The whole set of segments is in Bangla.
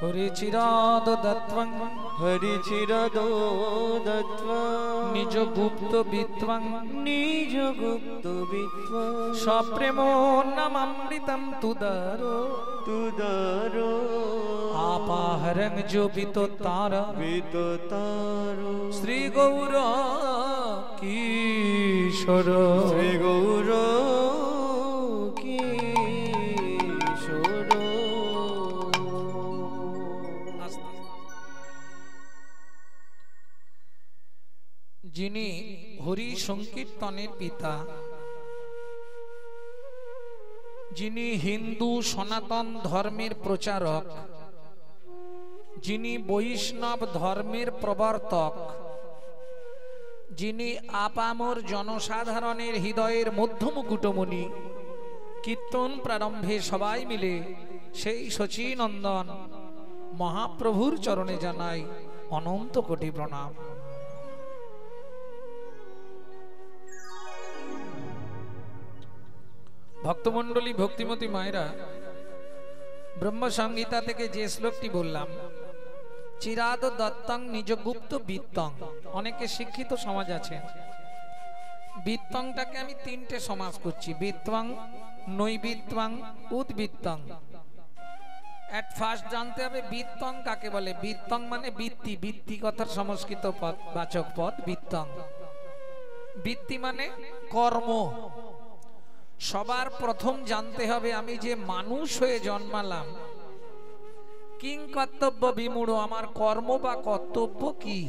হরিচিরাদত্বং হরিচিরাদত্বং নিজ গুপ্ত বিত্বং নিজ গুপ্ত বিত্বং সপ্রেম নামামৃতম তুদারো তুদারো আপাহরং जो বিততারা বিততারো শ্রী গৌর কিশোর শ্রী গৌর কিশোর। যিনি হরি সংকীর্তনের পিতা, যিনি হিন্দু সনাতন ধর্মের প্রচারক, যিনি বৈষ্ণব ধর্মের প্রবর্তক, যিনি আপামর জনসাধারণের হৃদয়ের মধ্যমকুটমণি, কীর্তন প্রারম্ভে সবাই মিলে সেই শচীনন্দন মহাপ্রভুর চরণে জানাই অনন্ত কোটি প্রণাম। ভক্তমণ্ডলী, ভক্তিমতী মায়েরা, ব্রহ্মসংহিতা থেকে যে শ্লোকটি বললাম, চিরাদ দত্তং নিজগুপ্ত বিত্তং। অনেকে শিক্ষিত সমাজ আছে, বিত্তংটাকে আমি তিনটে সমাস করছি, বিত্তং, নৈবিত্তং, উদ্বৃত্তং। এট ফার্স্ট জানতে হবে বিত্তং কাকে বলে। বিত্তং মানে বৃত্তি, বৃত্তি কথার সংস্কৃত বাচক পদ বিত্তং। বৃত্তি মানে কর্ম। সবার প্রথম জানতে হবে আমি যে মানুষ হয়ে জন্মালাম, কিং কর্তব্য বিমূঢ়, আমার কর্ম বা কর্তব্য কি।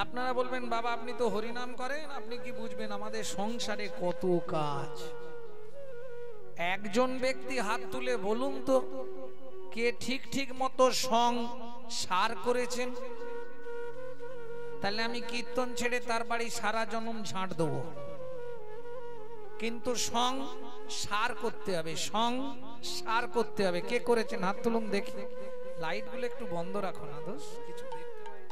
আপনারা বলবেন বাবা আপনি তো হরিনাম করেন, আপনি কি বুঝবেন আমাদের সংসারে কত কাজ। একজন ব্যক্তি হাত তুলে বলুন তো কে ঠিক ঠিক মতো সংসার করেছেন। তাহলে আমি কীর্তন ছেড়ে তার বাড়ি সারা জনম ঝাঁট দেবো, কিন্তু সংসার করতে হবে, সংসার করতে হবে। কে করেছেন হাত তুলুন দেখি। লাইটগুলো একটু বন্ধ রাখো না দোষ, কিছু দেখতে পাই।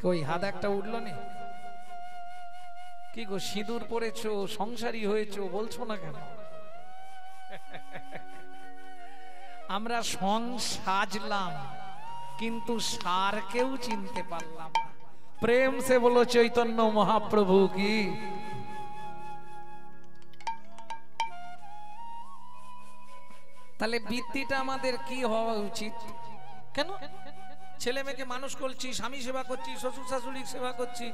কই হাত একটা উঠলো না? কি গো সিঁদুর পরেছো, সংসারী হয়েছো, বলছো না কেন? আমরা সাজলাম কিন্তু সার কেউ চিনতে পারলাম না। প্রেম সে বলো চৈতন্য মহাপ্রভু কি। তাহলে বৃত্তিটা আমাদের কি হওয়া উচিত? কেন ছেলে মেয়েকে মানুষ করছি, স্বামী সেবা করছি, শ্বশুর শাশুড়ির সেবা করছি,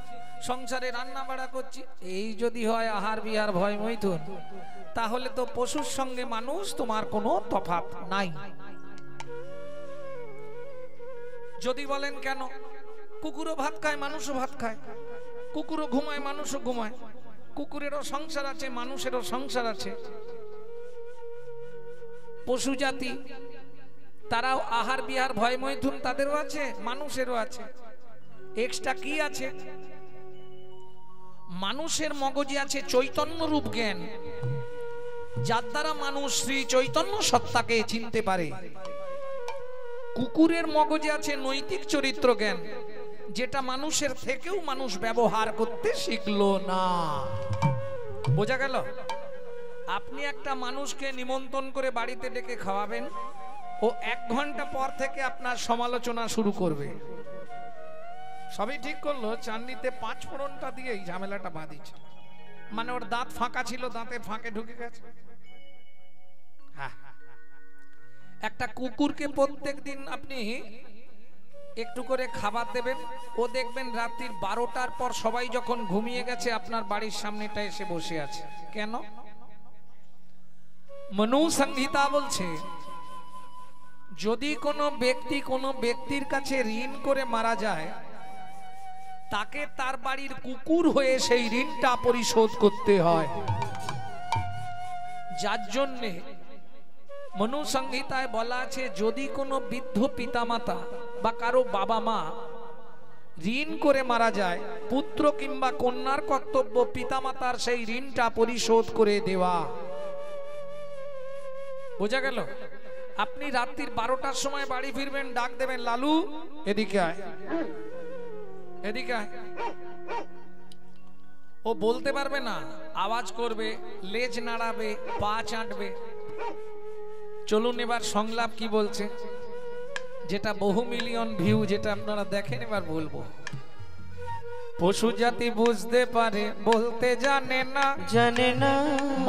সংসারে রান্না বাড়া করছি, এই যদি হয় আহার বিহার ভয় মৈথুন, তাহলে তো পশুর সঙ্গে মানুষ তোমার কোনো তফাৎ নাই। যদি বলেন কেন, কুকুরও ভাত খায়, মানুষও ভাত খায়, কুকুরও ঘুমায়, মানুষও ঘুমায়, কুকুরেরও সংসার আছে, মানুষেরও সংসার আছে। পশু জাতি তারাও আহার বিহার ভয় মৈথুন তাদেরও আছে, মানুষেরও আছে। এক্সট্রা কি আছে? মানুষের মগজে আছে চৈতন্য রূপ জ্ঞান, যার দ্বারা মানুষ শ্রী চৈতন্য সত্তাকে চিনতে পারে। কুকুরের মগজে আছে নৈতিক চরিত্র জ্ঞান, যেটা মানুষের থেকেও মানুষ ব্যবহার করতে শিখলো না। বোঝা গেল? আপনি একটা মানুষকে নিমন্ত্রণ করে বাড়িতে ডেকে খাওয়াবেন, ও 1 ঘন্টা পর থেকে আপনার সমালোচনা শুরু করবে। সবই ঠিক করলো, চাটনিতে 5 ফোড়নটা দিয়ে এই ঝামেলাটা বাঁধিছে, মানে ওর দাঁত ফাঁকা ছিল, দাঁতের ফাঁকে ঢুকে গেছে। হ্যাঁ, একটা কুকুরকে প্রত্যেকদিন আপনি একটু করে খাবার দেবেন, ও দেখবেন রাত্রির 12টার পর সবাই যখন ঘুমিয়ে গেছে আপনার বাড়ির সামনেটা এসে বসে আছে। কেন? মনু সংহিতা বলছে যদি কোনো ব্যক্তি কোনো ব্যক্তির কাছে ঋণ করে মারা যায়, তাকে তার বাড়ির কুকুর হয়ে সেই ঋণটা পরিশোধ করতে হয়। যার জন্যে মনু সংহিতায় বলা আছে যদি কোনো বৃদ্ধ পিতামাতা বা কারো বাবা মা ঋণ করে মারা যায়, পুত্র কিংবা কন্যার কর্তব্য পিতামাতার সেই ঋণটা পরিশোধ করে দেওয়া। বোঝা গেল? আপনি রাত্রির 12টার সময় বাড়ি ফিরবেন, ডাক দেবেন লালু এদিকে আয়, এদিকে আয়। ও বলতে পারবে না, আওয়াজ করবে, লেজ নাড়াবে, পা চাটবে। চলুন এবার সংলাপ কি বলছে, যেটা বহু মিলিয়ন ভিউ, যেটা আপনারা দেখেন, এবার বলবো। পশু জাতি বুঝতে পারে, বলতে জানে না, জানে না।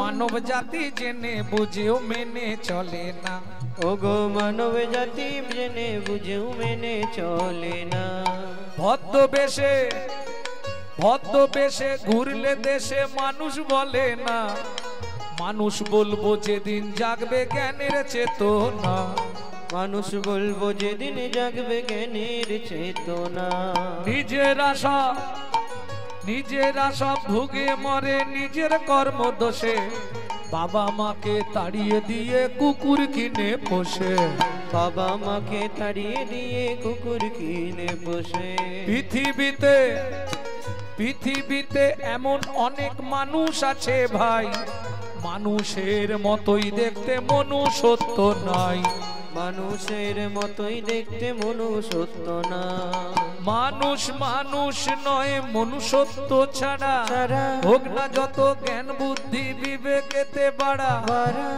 মানব জাতি জেনে বুঝেও মেনে চলে না। ওগো মানব জাতি জেনে বুঝেও মেনে চলে না। ভদ্রবেশে ঘুরলে দেশে মানুষ বলে না, মানুষ বলবো যেদিন জাগবে জ্ঞানের চেতনা। মানুষ বলবো যেদিন জাগবে জ্ঞানের চেতনা। নিজের আশা ভুগে মরে নিজের কর্ম দোষে, বাবা মাকে তাড়িয়ে দিয়ে কুকুর কিনে পোষে। বাবা মাকে তাড়িয়ে দিয়ে কুকুর কিনে বসে। পৃথিবীতে এমন অনেক মানুষ আছে ভাই, মানুষের মতোই দেখতে মনুষ্যত্ব নাই। মানুষের মতোই দেখতে মনুষ্যত্ব না। মানুষ নয় মনুষ্যত্ব ছাড়া, হোক না যত জ্ঞান বুদ্ধি বিবেকেতে বাড়া।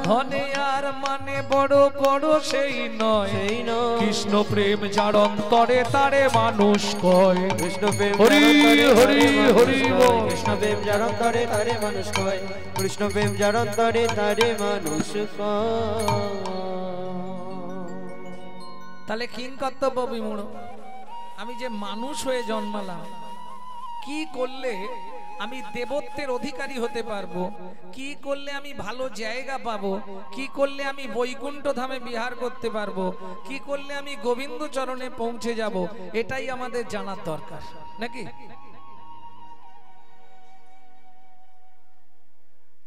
ধনে আর মানে বড় বড় সেই নয়, কৃষ্ণ প্রেম যার অন্তরে তারে মানুষ কয়। কৃষ্ণ প্রেম হরি হরি হরি বল। কৃষ্ণ প্রেম যার অন্তরে তারে মানুষ কয়। কৃষ্ণ প্রেম যার অন্তরে তারে মানুষ কয়। তাহলে কিং কর্তব্য বিমূঢ়, আমি যে মানুষ হয়ে জন্মালাম, কি করলে আমি দেবত্বের অধিকারী হতে পারবো, কি করলে আমি ভালো জায়গা পাবো, কি করলে আমি বৈকুণ্ঠ ধামে বিহার করতে পারবো, কি করলে আমি গোবিন্দ চরণে পৌঁছে যাব, এটাই আমাদের জানার দরকার নাকি?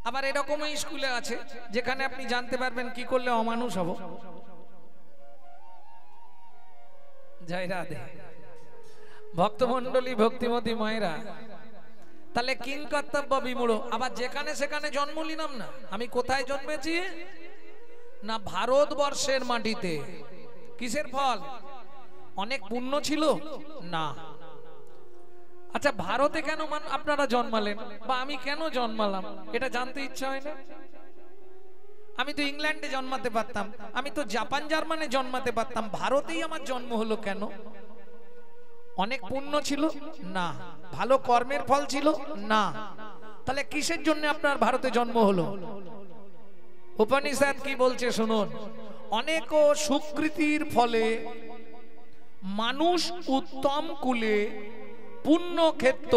আবার এরকমই স্কুলে আছে যেখানে আপনি জানতে পারবেন কি করলে অমানুষ হব। জয় রাধে ভক্তমন্ডলী, ভক্তিমতী মায়েরা। তাহলে কিং কর্তব্য বিমূঢ়। আবার যেখানে সেখানে জন্ম নিলাম না। আমি কোথায় জন্মেছি না? ভারতবর্ষের মাটিতে। কিসের ফল? অনেক পুণ্য ছিল না। আচ্ছা, ভারতে কেন আপনারা জন্মালেন বা আমি কেন জন্মালাম, এটা জানতে ইচ্ছা হয় না? আমি তো ইংল্যান্ডে জন্মাতে পারতাম, আমি তো জাপান জার্মানে জন্মাতে পারতাম, ভারতেই আমার জন্ম হলো কেন? অনেক পুণ্য ছিল না, ভালো কর্মের ফল ছিল না। তাহলে কিসের জন্য আপনার ভারতে জন্ম হলো? উপনিষদ কি বলছে শুনুন। অনেক সুকৃতির ফলে মানুষ উত্তম কুলে পুণ্যক্ষেত্র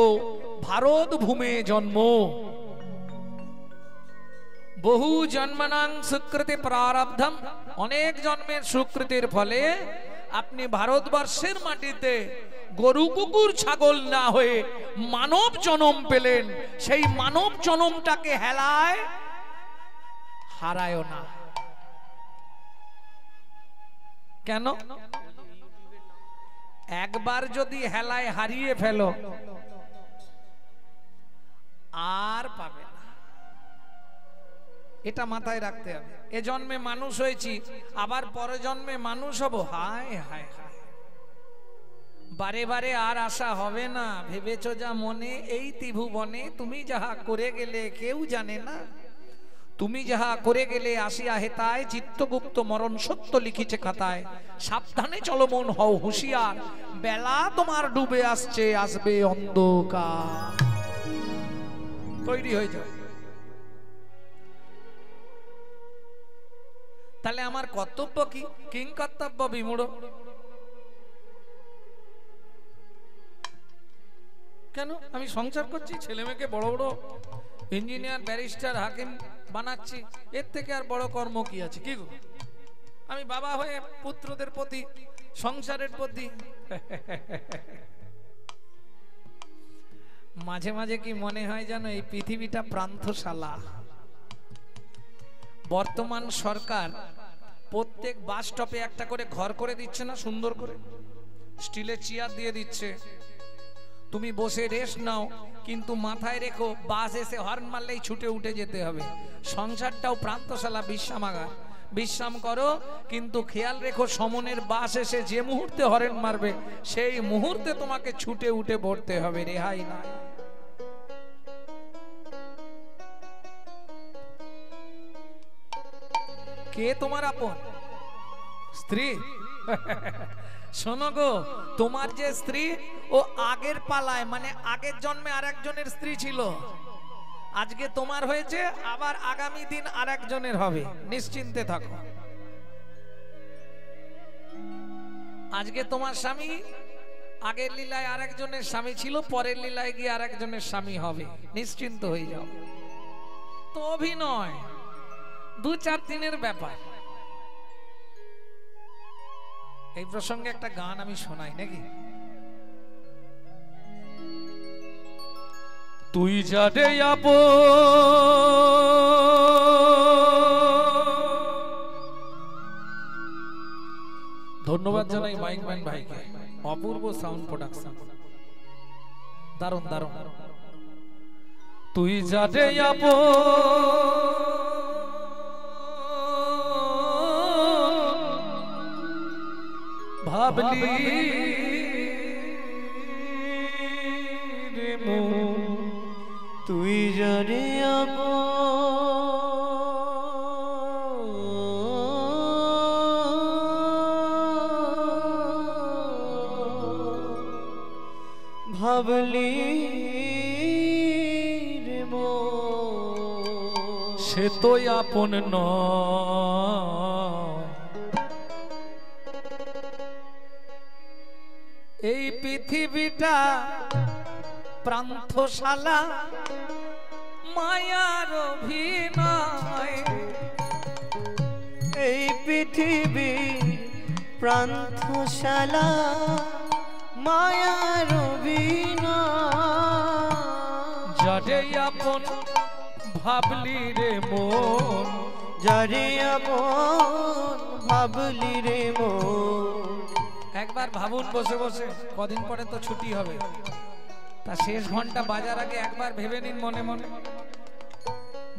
ভারত ভূমে জন্ম। বহু জন্মনাং সুকৃতি প্রারব্ধম, অনেক জন্মের সুকৃতির ফলে আপনি ভারতবর্ষের মাটিতে গরু কুকুর ছাগল না হয়ে মানব জন্ম পেলেন। সেই মানব জন্মটাকে হেলায় হারায় না। কেন? একবার যদি হেলায় হারিয়ে ফেলো আর পাবে না, এটা মাথায় রাখতে হবে। এ জন্মে মানুষ হয়েছি, আবার পরে জন্মে মানুষ হব, হায় হায় হায়, বারে বারে আর আশা হবে না। ভেবেছো যা মনে এই ত্রিভুবনে, তুমি যাহা করে গেলে কেউ জানে না। তুমি যাহা করে গেলে আসিয়া হেতায়, চিত্তগুপ্ত মরণ সত্য লিখিছে খাতায়। সাবধানে চলো মন, হও হুঁশিয়ার, বেলা তোমার ডুবে আসছে, আসবে অন্ধকার। তৈরি হয়ে যাও। তাহলে আমার কর্তব্য কি? কিং কর্তব্য বিমূঢ়। কেন? আমি সংসার করছি, ছেলে মেয়েকে বড় বড় ইঞ্জিনিয়ার, ব্যারিস্টার, হাকিম বানাচ্ছি, এর থেকে আর বড় কর্ম কি আছে? কি গো, আমি বাবা হয়ে পুত্রদের প্রতি, সংসারের প্রতি মাঝে মাঝে কি মনে হয় জানো, এই পৃথিবীটা প্রান্তশালা। বর্তমান সরকার প্রত্যেক বাস স্টপে একটা করে ঘর করে দিচ্ছে না, সুন্দর করে স্টিলের চেয়ার দিয়ে দিচ্ছে। তুমি বসে রেস্ট নাও, কিন্তু মাথায় রেখো বাস এসে হর্ন মারলেই ছুটে উঠে যেতে হবে। সংসারটাও প্রান্তশালা, বিশ্রামাগার। বিশ্রাম করো, কিন্তু খেয়াল রেখো সমনের বাস এসে যে মুহূর্তে হর্ন মারবে সেই মুহূর্তে তোমাকে ছুটে উঠে পড়তে হবে, রেহাই নাই। কে তোমার আপন? স্ত্রী? শোনো গো, তোমার যে স্ত্রী ও আগের পালায় মানে আগের জন্মে আরেকজনের স্ত্রী ছিল, আজকে তোমার হয়েছে, আবার আগামী দিন আরেকজনের হবে, নিশ্চিন্তে থাকো। আজকে তোমার স্বামী আগের লীলায় আরেকজনের স্বামী ছিল, পরের লীলায় গিয়ে আরেকজনের স্বামী হবে, নিশ্চিন্ত হয়ে যাও। তো অভিনয় 2-4 দিনের ব্যাপার। এই প্রসঙ্গে একটা গান আমি শোনাই নাকি? তুই যারে আপন, ধন্যবাদ জানাই মাইকম্যান ভাইকে, অপূর্ব সাউন্ড প্রোডাকশন, দারুণ দারুণ। তুই যারে আপন ভাবলি রে মন, তুই যারে ভাবলি রে মন, সে তো আপন নয়। এই পৃথিবীটা প্রান্তশালা, মায়ার অভিনয়। এই পৃথিবী প্রান্তশালা, মায়ার অভিনয়। যারে আপন ভাবলি রে মন, যারে আপন ভাবলি রে মন। একবার ভাবুন বসে বসে, কদিন পরে তো ছুটি হবে, তা শেষ ঘন্টা বাজার আগে একবার ভেবে নিন মনে মনে,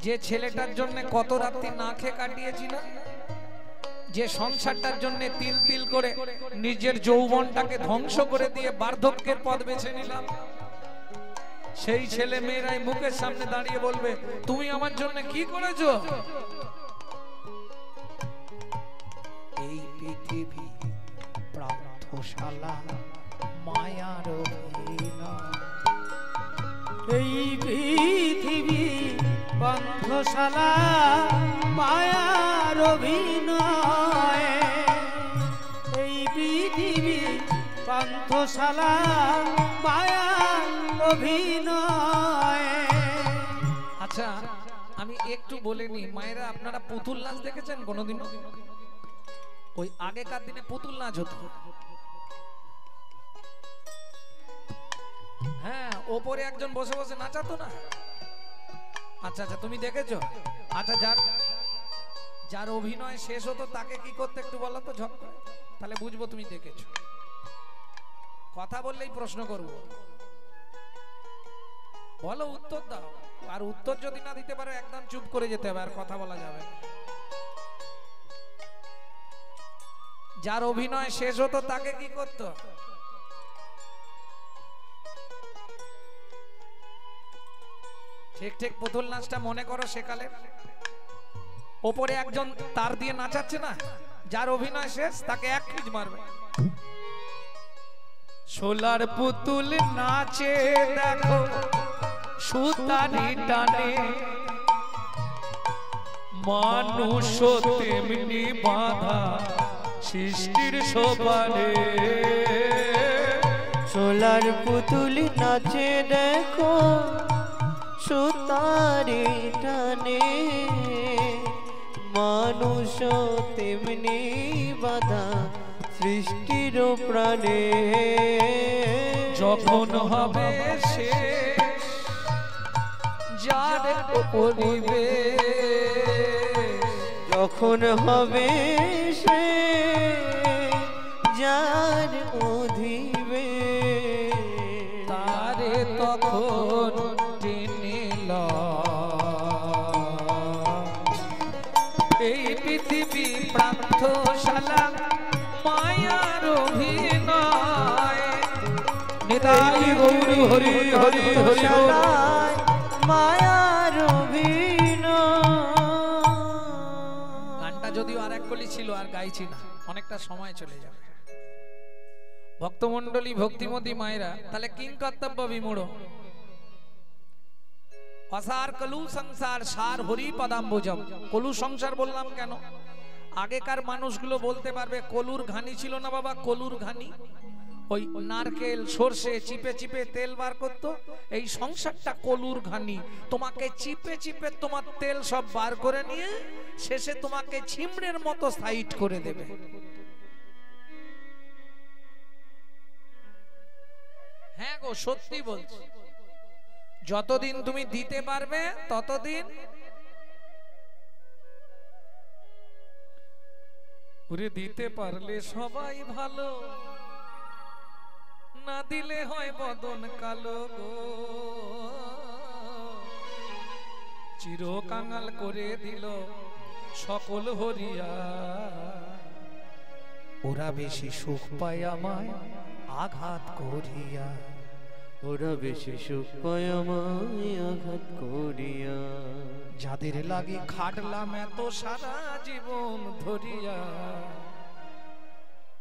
যে ছেলেটার জন্য কত রাত্রি না খেয়ে কাটিয়েছি না, যে সংসারটার জন্য তিল তিল করে নিজের যৌবনটাকে ধ্বংস করে দিয়ে বার্ধক্যের পথ বেছে নিলাম, সেই ছেলে মেয়েরাই মুখের সামনে দাঁড়িয়ে বলবে তুমি আমার জন্য কি করেছো? এই পৃথিবী প্রান্তশালা, মায়ার অভিনয়। এই পৃথিবী প্রান্তশালা, মায়ার অভিনয়। এই পৃথিবী প্রান্তশালা, মায়ার অভিনয়। আচ্ছা আমি একটু বলে নি, মায়েরা আপনারা পুতুল নাচ দেখেছেন কোনোদিনও? ওই আগেকার দিনে পুতুল নাচ হতো, হ্যাঁ, ওপরে একজন বসে বসে নাচাতো না। আচ্ছা আচ্ছা তুমি দেখেছো? আচ্ছা যার অভিনয় শেষ হতো তাকে কি করতে একটু বলো তো ঝপ করে, তাহলে বুঝবো তুমি দেখেছো। কথা বললেই প্রশ্ন করবো, বলো উত্তর দাও, আর উত্তর যদি না দিতে পারো একদম চুপ করে যেতে হবে, আর কথা বলা যাবে না। যার অভিনয় শেষ হতো তাকে কি করতো? ঠিক ঠিক পুতুল নাচটা মনে করো সেকালের। ওপরে একজন তার দিয়ে নাচাচ্ছে না, যার অভিনয় শেষ তাকে এক খিজ মারবে। সোলার পুতুল নাচে দেখো সুতারি টানে, মানুষ তেমনি বাঁধা সৃষ্টির সোপানে। সোলার পুতুল নাচে দেখো সুতারি টানে, মানুষ তেমনি বাঁধা সৃষ্টির প্রাণে। যখন হবে শেষ যার পরিবেশ, যখন হবে সে যার অধিবেশ, তারে তখন টেনে এই পৃথিবী প্রান্তশালা, মায়ার অভিনয়। নিতাই গৌর হরি হরি হরি বল। মায়ার অভিনয়। গানটা যদি যদিও আর এক কলি ছিল, আর গাইছি না, অনেকটা সময় চলে যাবে। ভক্তমণ্ডলী, ভক্তিমতী মায়েরা, তাহলে কিং কর্তব্য বিমূঢ় অসার কলু সংসার সার হরি পদাম্বুজম। কলু সংসার বললাম কেন? আগেকার মানুষগুলো বলতে পারবে কলুর ঘানি ছিল না বাবা, কলুর ঘানি ওই নারকেল সর্ষে চিপে চিপে তেল বার করতো, এই সংসারটা কলুর ঘানি। তোমাকে চিপে চিপে তোমার তেল সব বার করে নিয়ে শেষে তোমাকে ছিমড়ের মতো সাইড করে দেবে। হ্যাঁ গো, সত্যি বলছি, যতদিন তুমি দিতে পারবে ততদিন ওরে দিতে পারলে সবাই ভালো, না দিলে হয় বদন কালো গো। চির কাঙাল করে দিল সকল হরিয়া, ওরা বেশি সুখ পায় আমায় আঘাত করিয়া, ওরা বেশি সুখ পায় আমায় আঘাত করিয়া। যাদের লাগি খাটলাম এত সারা জীবন ধরিয়া।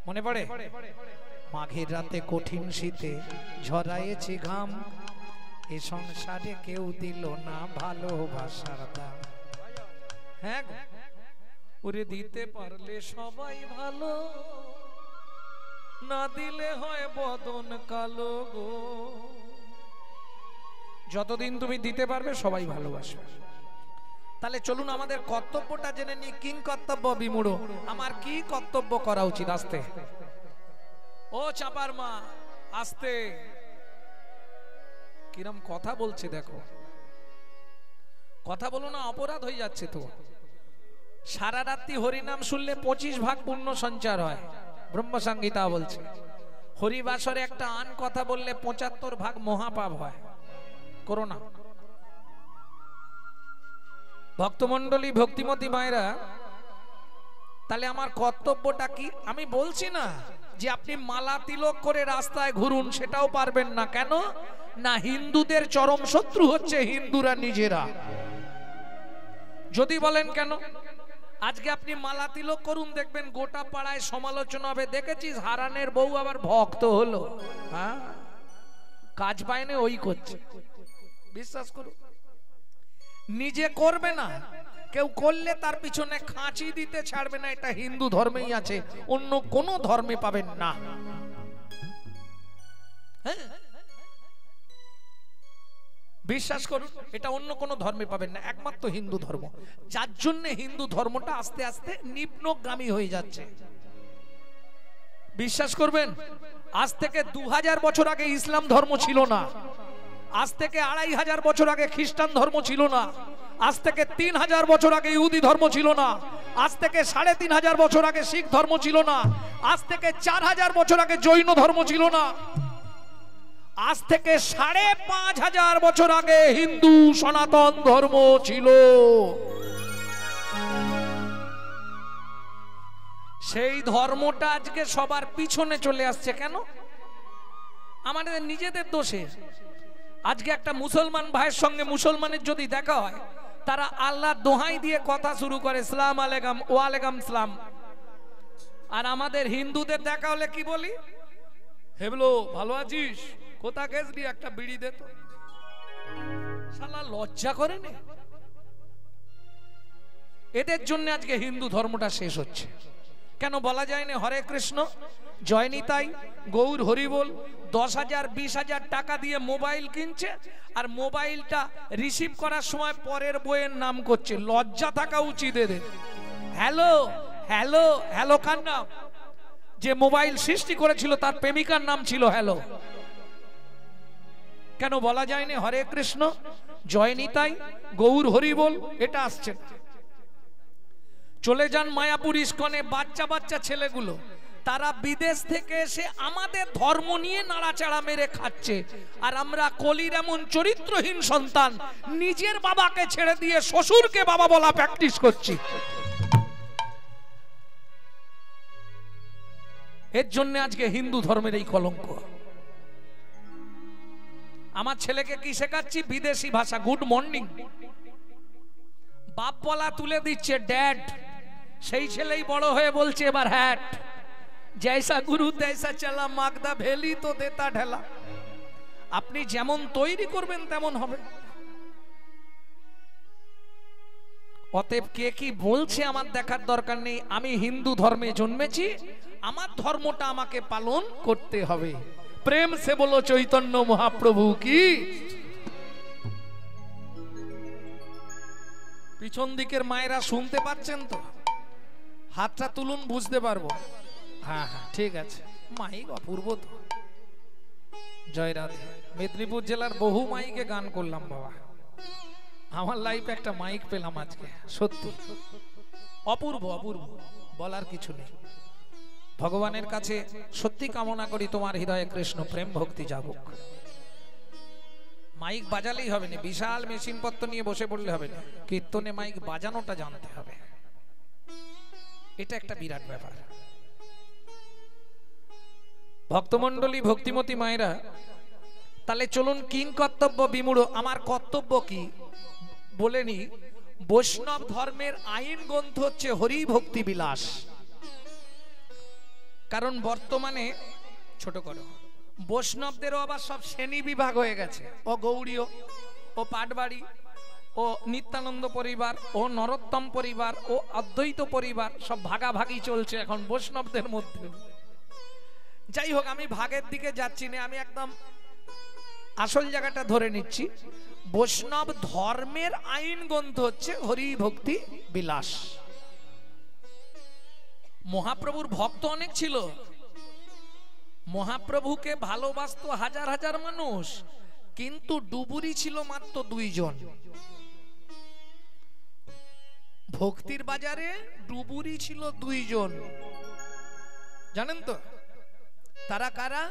মনে পড়ে মাঘের রাতে কঠিন শীতে ঝরায়েছি ঘাম, এ সংসারে কেউ দিল না ভালোবাসার দাম। হ্যাঁ ওরে দিতে পারলে সবাই ভালো, না দিলে হয় বদন কালো গো। যতদিন তুমি দিতে পারবে সবাই ভালোবাসবে। তাহলে চলুন আমাদের কর্তব্যটা জেনে নি। কিং কর্তব্য বিমূঢ়, আমার কি কর্তব্য করা উচিত? আস্তে ও চাপার মা, আস্তে। কিরম কথা বলছে দেখো, কথা বলো না, অপরাধ হয়ে যাচ্ছে তো। সারা রাত্রি হরিনাম শুনলে 25 ভাগ পুণ্য সঞ্চার হয়, ব্রহ্মসংহিতা বলছে। হরিবাসরে একটা আন কথা বললে 75 ভাগ মহাপাপ হয়। করো না। ভক্তমণ্ডলী, ভক্তিমতী মায়েরা, তাহলে আমার কর্তব্যটা কি? আমি বলছি না যে আপনি মালা তিলক করে রাস্তায় ঘুরুন, সেটাও পারবেন না। কেন না? হিন্দুদের চরম শত্রু হচ্ছে হিন্দুরা নিজেরা। যদি বলেন কেন, আজকে আপনি মালা তিলক করুন, দেখবেন গোটা পাড়ায় সমালোচনা হবে, দেখেছিস হারানের বউ আবার ভক্ত হলো। হ্যাঁ, কাজ পায়নি ওই করছে। বিশ্বাস করুন, নিজে করবে না, কেউ করলে তার পিছনে খাঁচি দিতে ছাড়বে না। এটা হিন্দু ধর্মেই আছে, অন্য কোন ধর্মে পাবেন না। হ্যাঁ, বিশ্বাস করুন, এটা অন্য কোন ধর্মে পাবেন না, একমাত্র হিন্দু ধর্ম। যার জন্য হিন্দু ধর্মটা আস্তে আস্তে নিম্নগামী হয়ে যাচ্ছে। বিশ্বাস করবেন, আজ থেকে 2000 বছর আগে ইসলাম ধর্ম ছিল না, আজ থেকে 2500 বছর আগে খ্রিস্টান ধর্ম ছিল না, আজ থেকে 3000 বছর আগে ইহুদি ধর্ম ছিল না, আজ থেকে 3500 বছর আগে শিখ ধর্ম ছিল না, আজ থেকে 4000 বছর আগে জৈন ধর্ম ছিল না, আজ থেকে 5500 বছর আগে হিন্দু সনাতন ধর্ম ছিল। সেই ধর্মটা আজকে সবার পিছনে চলে আসছে। কেন? আমাদের নিজেদের দোষে। আজকে একটা মুসলমান ভাইয়ের সঙ্গে মুসলমানের যদি দেখা হয়, তারা আল্লাহ দোহাই দিয়ে কথা শুরু করে, সালাম আলাইকুম, ওয়ালাইকুম সালাম। আর আমাদের হিন্দুদের দেখা হলে কি বলি? হেবলো, ভালো আছিস? কোথা গেছলি? একটা বিড়ি দে তো। শালা লজ্জা করে নে। এদের জন্য আজকে হিন্দু ধর্মটা শেষ হচ্ছে। কেন বলা যায় না হরে কৃষ্ণ, জয় নিতাই, গৌর হরি বল? 10,000 20,000 টাকা দিয়ে মোবাইল কিনছে, আর মোবাইলটা রিসিভ করার সময় পরের বইয়ের নাম করছে। লজ্জা থাকা উচিত এদের। হ্যালো হ্যালো হ্যালো কার নাম? যে মোবাইল সৃষ্টি করেছিল তার প্রেমিকার নাম ছিল হ্যালো। কেন বলা যায় না হরে কৃষ্ণ, জয় নিতাই, গৌর হরি বল? এটা আসছে। চলে যান মায়াপুর ইস্কনে, বাচ্চা বাচ্চা ছেলেগুলো, তারা বিদেশ থেকে এসে আমাদের ধর্ম নিয়ে নাড়াচাড়া মেরে খাচ্ছে। আর আমরা কলির এমন চরিত্রহীন সন্তান, নিজের বাবাকে ছেড়ে দিয়ে শ্বশুরকে বাবা বলা প্র্যাকটিস করছি। এর জন্য আজকে হিন্দু ধর্মের এই কলঙ্ক। আমার ছেলেকে কি শেখাচ্ছি? বিদেশি ভাষা। গুড মর্নিং বাপ বলা তুলে দিচ্ছে ড্যাড। সেই ছেলেই বড় হয়ে বলছে এবার হ্যাট, জৈসা গুরু তৈসা চলা, মাগদা ভেলি তো দেতা ঢেলা। আপনি যেমন তৈরি করবেন তেমন হবে। অতএব কে কি বলছে আমার দেখার দরকার নেই। আমি হিন্দু ধর্মে জন্মেছি, আমার ধর্মটা আমাকে পালন করতে হবে। প্রেম সে বলো চৈতন্য মহাপ্রভু কি। পিছন দিকের মায়েরা শুনতে পাচ্ছেন তো? হাতটা তুলুন, বুঝতে পারবো। হ্যাঁ হ্যাঁ ঠিক আছে, মাইক অপূর্ব তো। জয় রাধে। মেদিনীপুর জেলার বহু মাইকে গান করলাম বাবা, আমার লাইফে একটা মাইক পেলাম আজকে, সত্যি অপূর্ব অপূর্ব, বলার কিছু নেই। ভগবানের কাছে সত্যি কামনা করি তোমার হৃদয়ে কৃষ্ণ প্রেম ভক্তি জাগুক। মাইক বাজালেই হবে না, বিশাল মেশিন পত্র নিয়ে বসে পড়লে হবে না, কীর্তনে মাইক বাজানোটা জানতে হবে, এটা একটা বিরাট ব্যাপার। ভক্তমণ্ডলী, ভক্তিমতী মায়েরা, তাহলে চলুন কিং কর্তব্য বিমূঢ়। আমার কর্তব্য কি বলেনি। বৈষ্ণব ধর্মের আইন গ্রন্থ হচ্ছে হরি ভক্তি বিলাস। কারণ বর্তমানে ছোট করো, বৈষ্ণবদেরও আবার সব শ্রেণী বিভাগ হয়ে গেছে। ও গৌড়ীয়, ও পাটবাড়ি, ও নিত্যানন্দ পরিবার, ও নরোত্তম পরিবার, ও অদ্বৈত পরিবার, সব ভাগাভাগি চলছে এখন বৈষ্ণবদের মধ্যে। যাই হোক, আমি ভাগের দিকে যাচ্ছি না, আমি একদম আসল জায়গাটা ধরে নিচ্ছি। বৈষ্ণব ধর্মের আইন গ্রন্থ হচ্ছে হরি ভক্তি বিলাস। মহাপ্রভুর ভক্ত অনেক ছিল, মহাপ্রভুকে ভালোবাসত হাজার হাজার মানুষ, কিন্তু ডুবুরি ছিল মাত্র 2 জন। ভক্তির বাজারে ডুবুরি ছিল 2 জন, জানেন তো তারা কারা?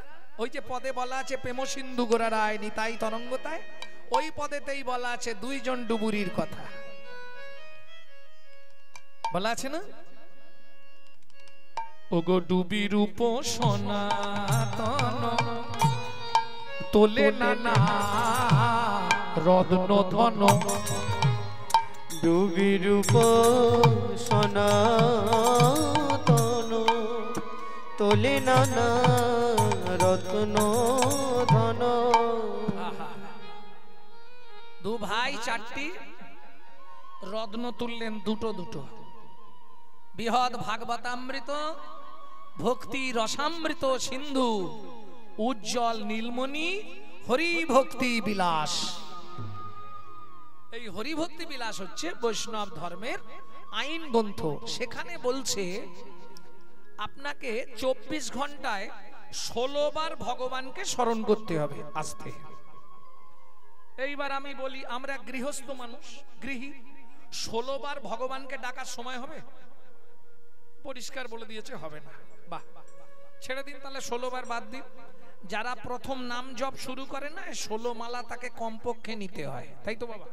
ওই যে পদে বলা আছে প্রেম সিন্ধু গোরা রায় নিতাই তরঙ্গতায়, ওই পদেতেই বলা আছে 2 জন ডুবুরির কথা বলা আছে না? ওগো ডুবি রূপ সনাতন তোলে নানা রত্ন ধন। ডুবি রূপ সনাতন তোলে নানা রত্ন ধন। 2 ভাই 4টি রত্ন তুললেন, দুটো দুটো। বৃহৎ ভাগবতামৃত ভক্তি রসামৃত সিন্ধু উজ্জ্বল নীলমণি হরি ভক্তি বিলাস। এই হরি ভক্তি বিলাস হচ্ছে বৈষ্ণব ধর্মের আইন গ্রন্থ। সেখানে বলছে আপনাকে 24 ঘন্টায় 16 বার ভগবানকে স্মরণ করতে হবে আস্তে। এইবার আমি বলি, আমরা গৃহস্থ মানুষ, গৃহী, 16 বার ভগবানকে ডাকার সময় হবে? পরিষ্কার বলে দিয়েছে হবে না। বাহ, ছেড়ে দিন তাহলে, 16 বার বাদ দিন। যারা প্রথম নাম জপ শুরু করে না, 16 মালা তাকে কমপক্ষে নিতে হয়, তাই তো বাবা?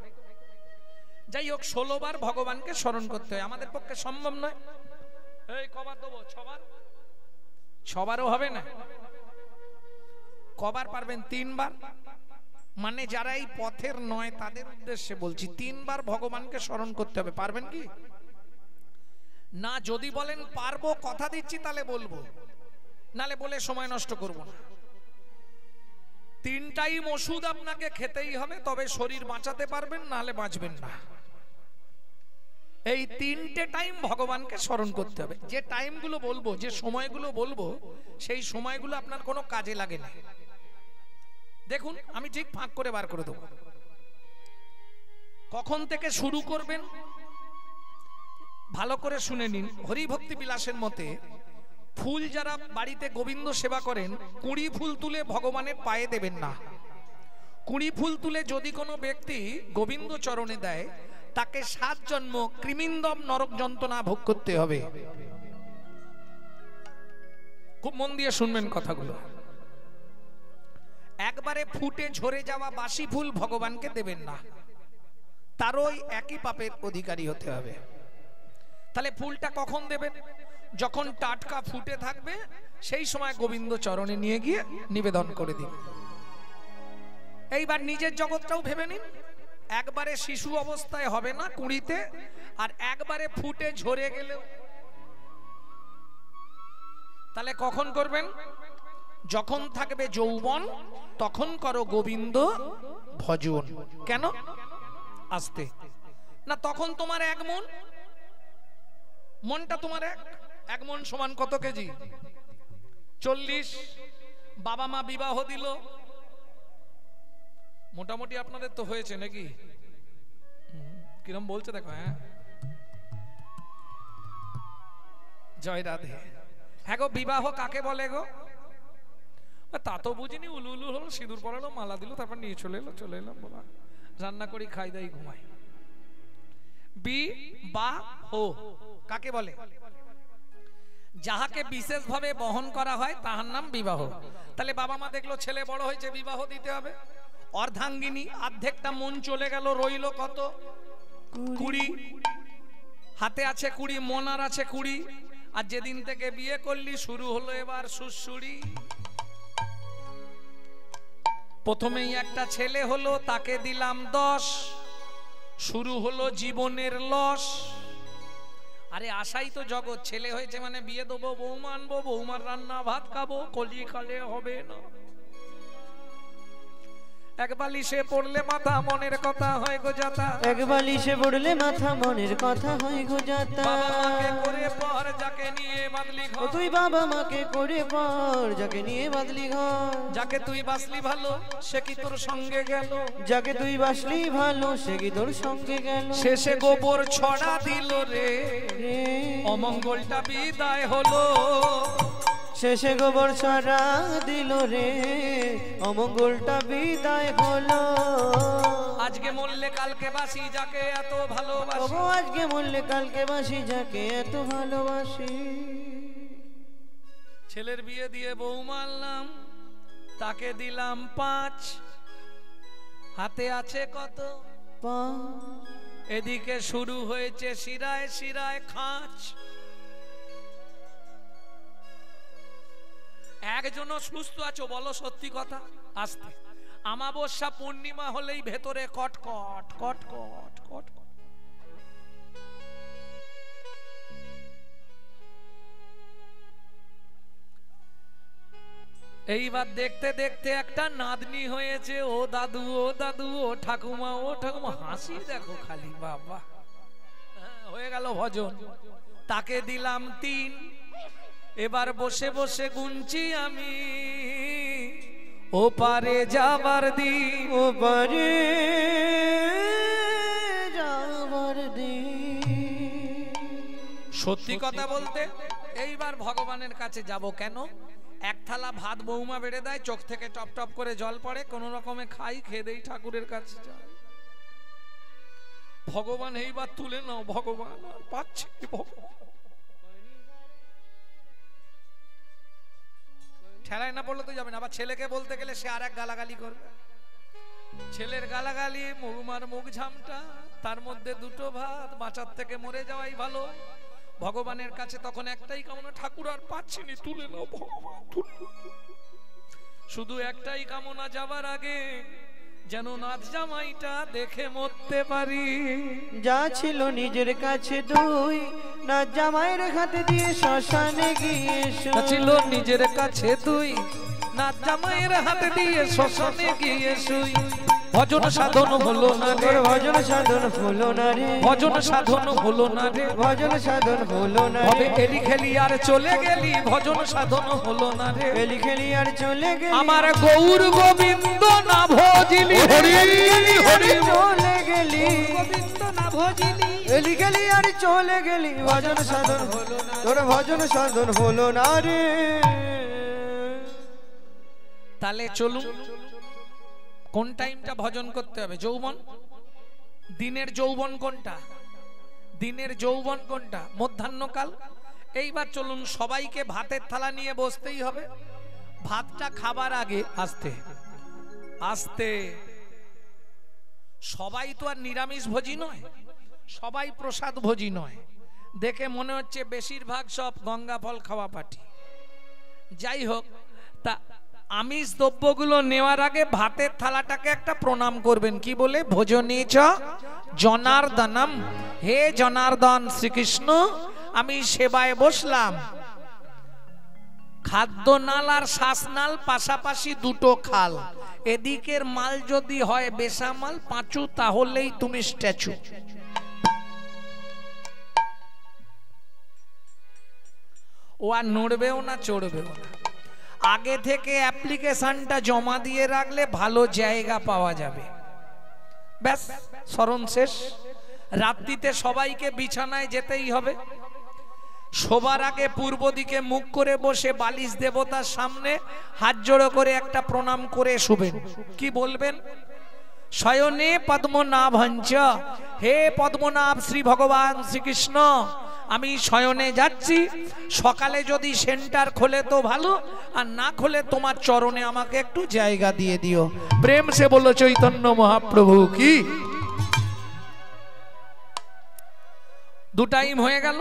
যাই হোক, 16 বার ভগবানকে স্মরণ করতে হয়, আমাদের পক্ষে সম্ভব নয়। এই কবার দেবো? 6 বার? 6 বারও হবে না। কবার পারবেন? 3 বার। মানে যারা এই পথের নয় তাদের উদ্দেশ্যে বলছি, 3 বার ভগবানকে স্মরণ করতে হবে। পারবেন কি না? যদি বলেন পারবো, কথা দিচ্ছি, তাহলে বলবো, নালে বলে সময় নষ্ট করব না। 3 টাইম ওষুধ আপনাকে খেতেই হবে, তবে শরীর বাঁচাতে পারবেন, নালে বাঁচবেন না। এই 3টে টাইম ভগবানকে স্মরণ করতে হবে। যে টাইমগুলো বলবো, যে সময়গুলো বলবো, সেই সময়গুলো আপনার কোনো কাজে লাগে না। দেখুন, আমি ঠিক ফাঁক করে বার করে দেবো। কখন থেকে শুরু করবেন ভালো করে শুনে নিন। হরি ভক্তি বিলাসের মতে ফুল যারা বাড়িতে গোবিন্দ সেবা করেন, 20 ফুল তুলে ভগবানের পায়ে দেবেন না। 20 ফুল তুলে যদি কোনো ব্যক্তি গোবিন্দ চরণে দেয়, তাকে 7 জন্ম কৃমিন্দম নরক যন্ত্রণা ভোগ করতে হবে। খুব মন দিয়ে শুনবেন কথাগুলো। একবারে ফুটে ঝরে যাওয়া বাসি ফুল ভগবানকে দেবেন না, তারও একই পাপের অধিকারী হতে হবে। তাহলে ফুলটা কখন দেবেন? যখন টাটকা ফুটে থাকবে, সেই সময় গোবিন্দ চরণে নিয়ে গিয়ে নিবেদন করে দিন। এইবার নিজের জগৎটাও ভেবে নিন। একবারে শিশু অবস্থায় হবে না 20তে, আর একবারে ফুটে ঝরে গেলেও তাহলে কখন করবেন? যখন থাকবে যৌবন তখন করো গোবিন্দ ভজন। কেন? আস্তে না, তখন তোমার এক মন, মনটা তোমার এক মন সমান কত কেজি? 40। বাবা মা বিবাহ দিল, মোটামুটি আপনাদের তো হয়েছে নাকি? কিরম বলছে দেখো। হ্যাঁ, জয় রাধে। হ্যাঁ গো, বিবাহ কাকে বলে গো? তা তো বুঝিনি, উলু উলু হলো, সিঁদুর পরালো, মালা দিল, তারপর নিয়ে চলে এলাম বাবা, রান্না করি, খাই দাই, ঘুমাই। বিবাহ কাকে বলে? যাহাকে বিশেষ ভাবে বহন করা হয় তাহার নাম বিবাহ। তাহলে বাবা মা দেখলো ছেলে বড় হয়েছে, বিবাহ দিতে হবে। অর্ধাঙ্গিনী, অর্ধেকটা মন চলে গেল, রইল কত? 20। হাতে আছে 20, মন আর আছে 20। আর যেদিন থেকে বিয়ে করলি শুরু হলো এবার সুসুড়ি। প্রথমেই একটা ছেলে হলো, তাকে দিলাম 10, শুরু হলো জীবনের লস। আরে আশাই তো জগৎ, ছেলে হয়েছে মানে বিয়ে দেবো, বৌমা আনবো, বৌমার রান্না ভাত খাবো, কলি কালে হবে না। এক বালিশে পড়লে মাথা মনের কথা হয় গো যাতা, এক বালিশে পড়লে মাথা মনের কথা হয় গো যাতা। বাবা মাকে করে পর যাকে নিয়ে বাদলি ঘর, তুই বাবা মাকে করে পর যাকে নিয়ে বাদলি ঘর। যাকে তুই বাসলি ভালো সে কি তোর সঙ্গে গেল, যাকে তুই বাসলি ভালো সে কি তোর সঙ্গে গেল। শেষে গোবর ছড়া দিল রে, অমঙ্গলটা বিদায় হলো। শেষে গোবর ছড়া দিল রে, অমঙ্গলটা বিদায় হলো। আজকে মরলে কালকে বাসি যাকে এত ভালোবাসি, আজকে মরলে কালকে বাসি যাকে এত ভালোবাসি। ছেলের বিয়ে দিয়ে বউ মারলাম, তাকে দিলাম 5, হাতে আছে কত? 5। এদিকে শুরু হয়েছে শিরায় শিরায় খাঁচ। একজনও সুস্থ আছো বলো সত্যি কথা? আস্তে। আমাবস্যা পূর্ণিমা হলেই ভেতরে কটকট কটকট কটকট। এইবার দেখতে দেখতে একটা নাতনি হয়েছে, ও দাদু ও দাদু, ও ঠাকুমা ও ঠাকুমা, হাসি দেখো খালি বাবা। হয়ে গেল ভজন, তাকে দিলাম 3। এবার বসে বসে গুনছি আমি, ও পারে যাবার দিন, ও পারে যাবার দিন। সত্যি কথা বলতে এইবার ভগবানের কাছে যাব কেন? এক থালা ভাত বৌমা বেড়ে দেয়, চোখ থেকে টপ টপ করে জল পড়ে, কোন রকমে খাই, খেয়ে দেই, ঠাকুরের কাছে যাই। ভগবান এইবার তুলে নাও, ভগবান আর পাচ্ছি ভগবান। ঠেলায় না পড়লে তো যাবে না। আবার ছেলেকে বলতে গেলে সে আর এক গালাগালি করবে। ছেলের গালাগালি, বৌমার মুখ ঝামটা, তার মধ্যে 2টো ভাত, বাঁচার থেকে মরে যাওয়াই ভালো। ভগবানের কাছে তখন একটাই কামনা, ঠাকুর আর পাচ্ছি নি, তুলে নাও ভগবান, শুধু একটাই কামনা, যাবার আগে যেন নাথ জামাইটা দেখে মরতে পারি। যা ছিল নিজের কাছে 2, নাথ জামাইয়ের হাতে দিয়ে শ্মশানে গিয়ে শুই। ছিল নিজের কাছে 2, নাথ জামাইয়ের হাতে দিয়ে শ্মশানে গিয়ে শুই। ভজন সাধন হলো না রে, ভজন সাধন হলো না রে, ভজন সাধন হলো না রে, ভজন সাধন হলো না রে। তবে এলি খেলি আর চলে গেলি, ভজন সাধন হলো না রে। এলি খেলি আর চলে গেলি, আমার গৌর গোবিন্দ না ভজিলি, হরি হরি চলে গেলি, গোবিন্দ না ভজিলি, এলি খেলি আর চলে গেলি। ভজন সাধন হলো না, তোর ভজন সাধন হলো না রে। তাহলে চলুন, কোন টাইমটা ভজন করতে হবে? যৌবন। দিনের যৌবন কোনটা? দিনের যৌবন কোনটা? মধ্যাহ্নকাল। এইবার চলুন, সবাইকে ভাতের থালা নিয়ে বসতেই হবে। ভাতটা খাবার আগে আস্তে আস্তে, সবাই তো আর নিরামিষ ভোজি নয়, সবাই প্রসাদ ভোজি নয়। দেখে মনে হচ্ছে বেশিরভাগ সব গঙ্গা ফল খাওয়া পার্টি। যাই হোক, তা আমিষ দ্রব্যগুলো নেওয়ার আগে ভাতের থালাটাকে একটা প্রণাম করবেন। কি বলে? ভোজনে চ জনার্দনম, হে জনার্দন শ্রীকৃষ্ণ, আমি সেবায় বসলাম। খাদ্যনাল আর শ্বাসনাল পাশাপাশি দুটো খাল, এদিকের মাল যদি হয় বেসামাল পাঁচু, তাহলেই তুমি স্ট্যাচু। ও আর নড়বেও না চড়বেও না। আগে থেকে অ্যাপ্লিকেশনটা জমা দিয়ে রাখলে ভালো জায়গা পাওয়া যাবে। ব্যাস, স্মরণ শেষ। রাত্রিতে সবাইকে বিছানায় যেতেই হবে। শোবার আগে পূর্ব দিকে মুখ করে বসে বালিশ দেবতার সামনে হাত জোড়ো করে একটা প্রণাম করে শুবেন। কি বলবেন? শয়নে পদ্মনাভঞ্চ, হে পদ্মনাভ শ্রী ভগবান শ্রীকৃষ্ণ, আমি শয়নে যাচ্ছি। সকালে যদি সেন্টার খোলে তো ভালো, আর না খোলে তোমার চরণে আমাকে একটু জায়গা দিয়ে দিও। প্রেম সে বলো চৈতন্য মহাপ্রভু কি। দু টাইম হয়ে গেল।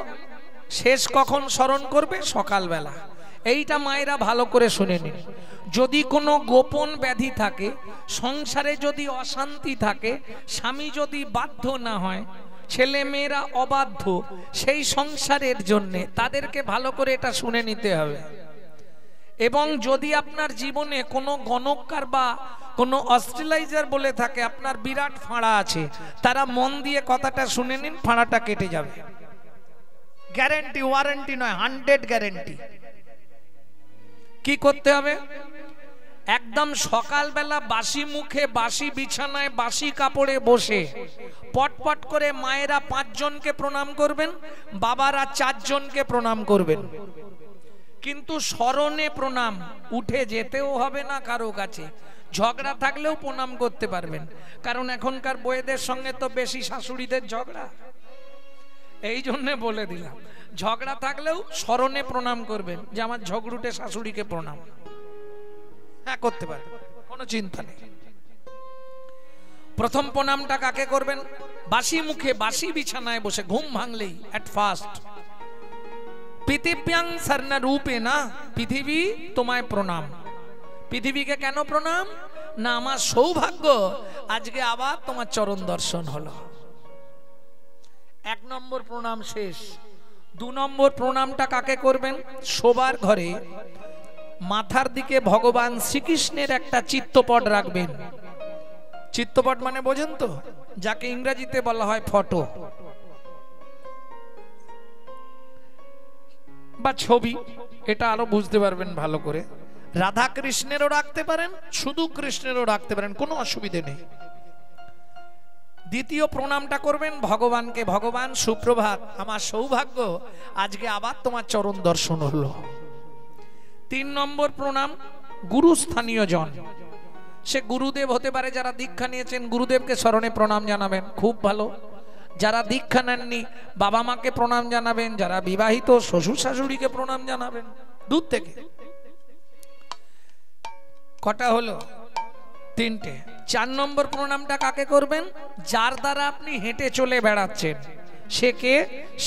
শেষ কখন স্মরণ করবে? সকালবেলা। এইটা মায়েরা ভালো করে শুনে নিন। যদি কোনো গোপন ব্যাধি থাকে, সংসারে যদি অশান্তি থাকে, স্বামী যদি বাধ্য না হয়, ছেলে মেয়েরা অবাধ্য, সেই সংসারের জন্যে তাদেরকে ভালো করে এটা শুনে নিতে হবে। এবং যদি আপনার জীবনে কোনো গণককার বা কোনো অস্ট্রেলাইজার বলে থাকে আপনার বিরাট ফাঁড়া আছে, তারা মন দিয়ে কথাটা শুনে নিন, ফাঁড়াটা কেটে যাবে। গ্যারেন্টি, ওয়ারেন্টি নয়, 100 গ্যারেন্টি। কি করতে হবে? একদম সকালবেলা বাসি মুখে, বাসি বিছানায়, বাসি কাপড়ে বসে পটপট করে মায়েরা 5 জনকে প্রণাম করবেন, বাবারা 4 জনকে প্রণাম করবেন। কিন্তু স্মরণে প্রণাম, উঠে যেতেও হবে না কারো কাছে। ঝগড়া থাকলেও প্রণাম করতে পারবেন, কারণ এখনকার বউদের সঙ্গে তো বেশি শাশুড়িদের ঝগড়া। এই জন্য বলে দিলাম, ঝগড়া থাকলেও স্মরণে প্রণাম করবেন, যে আমার ঝগড়ুটে শাশুড়িকে প্রণাম। হ্যাঁ, করতে পারেন, কোনো চিন্তা নেই। প্রথম প্রণামটা কাকে করবেন? বাসি মুখে, বাসি বিছানায় বসে, ঘুম ভাঙলেই এট ফার্স্ট পৃথিব্যাং সর্ণা রূপে না, পৃথিবী তোমায় প্রণাম। পৃথিবীকে কেন প্রণাম? না আমার সৌভাগ্য আজকে আবার তোমার চরণ দর্শন হলো। 1 নম্বর প্রণাম শেষ। 2 নম্বর প্রণামটা কাকে করবেন? শোবার ঘরে মাথার দিকে ভগবান শ্রীকৃষ্ণের একটা চিত্রপট রাখবেন। চিত্রপট মানে বোঝেন তো? যাকে ইংরেজিতে বলা হয় ফটো বা ছবি, এটা আরো বুঝতে পারবেন ভালো করে। রাধা কৃষ্ণেরও রাখতে পারেন, শুধু কৃষ্ণেরও রাখতে পারেন, কোনো অসুবিধে নেই। দ্বিতীয় প্রণামটা করবেন ভগবানকে, ভগবান সুপ্রভাত, আমার সৌভাগ্য আজকে আবার তোমার চরণ দর্শন হলো। 3 নম্বর প্রণাম গুরুস্থানীয় জন, সে গুরুদেব হতে পারে, যারা দীক্ষা নিয়েছেন গুরুদেবকে স্মরণে প্রণাম জানাবেন, খুব ভালো। যারা দীক্ষা নেননি বাবা মাকে প্রণাম জানাবেন, যারা বিবাহিত শ্বশুর শাশুড়িকে প্রণাম জানাবেন দূর থেকে। কটা হলো? 3টে। 4 নম্বর প্রণামটা কাকে করবেন? যার দ্বারা আপনি হেঁটে চলে বেড়াচ্ছেন, সে কে?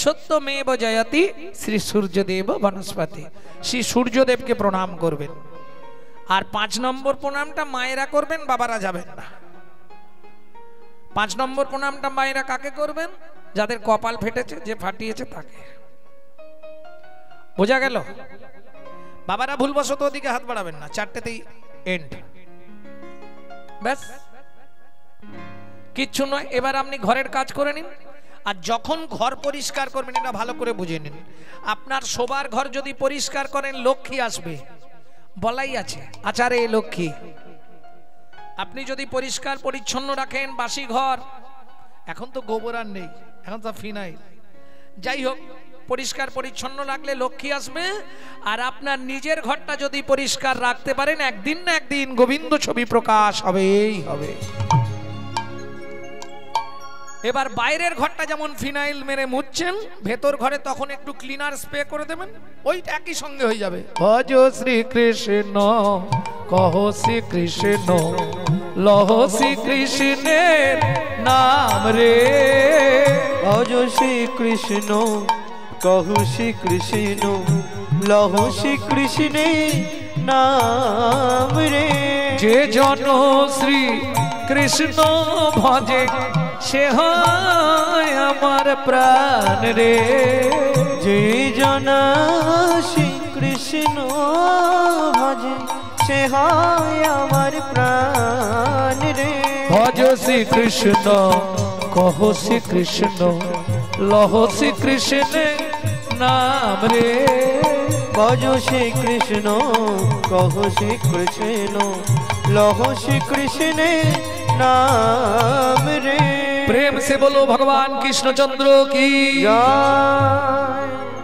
সত্যমেব জয়তি শ্রী সূর্যদেব বনস্পতি, শ্রী সূর্যদেবকে প্রণাম করবেন। আর 5 নম্বর প্রণামটা মায়েরা করবেন, বাবারা যাবেন না। 5 নম্বর প্রণামটা মায়েরা কাকে করবেন? যাদের কপাল ফেটেছে, যে ফাটিয়েছে তাকে। বোঝা গেল? বাবারা ভুলবশত ওদিকে হাত বাড়াবেন না, 4টেতেই এন্ড। ব্যাস, কিচ্ছু নয়। এবার আপনি ঘরের কাজ করে নিন। আর যখন ঘর পরিষ্কার করবেন, এটা ভালো করে বুঝে নিন, আপনার শোবার ঘর যদি পরিষ্কার করেন লক্ষ্মী আসবে, বলাই আছে আচারে লক্ষ্মী। আপনি যদি পরিষ্কার পরিচ্ছন্ন রাখেন বাসি ঘর, এখন তো গোবর আর নেই, এখন তো ফিনাইল, যাই হোক, পরিষ্কার পরিচ্ছন্ন রাখলে লক্ষ্মী আসবে। আর আপনার নিজের ঘরটা যদি পরিষ্কার রাখতে পারেন, একদিন না একদিন গোবিন্দ ছবি প্রকাশ হবেই হবে। এবার বাইরের ঘরটা যেমন ফিনাইল মেরে মুছছেন, ভেতর ঘরে তখন একটু ক্লিনার স্প্রে করে দেবেন, ওইটা একই সঙ্গে হয়ে যাবে। ভজ শ্রীকৃষ্ণ কহ শ্রীকৃষ্ণ লহ শ্রীকৃষ্ণের নাম রে, ভজ শ্রীকৃষ্ণ কহ শ্রীকৃষ্ণ লহ শ্রীকৃষ্ণের নাম রে। যে জন শ্রী কৃষ্ণ ভজে সে হয় আমার প্রাণ রে, যে জন শ্রীকৃষ্ণ কৃষ্ণ ভজে সে হয় আমার প্রাণ রে। ভজ শ্রী কৃষ্ণ কহ শ্রী কৃষ্ণ লহ শ্রী কৃষ্ণ নাম রে। ভজ শ্রী কৃষ্ণ কহ শ্রী কৃষ্ণ লহ শ্রী কৃষ্ণ नाम रे। प्रेम से बोलो भगवान कृष्णचंद्र की जय।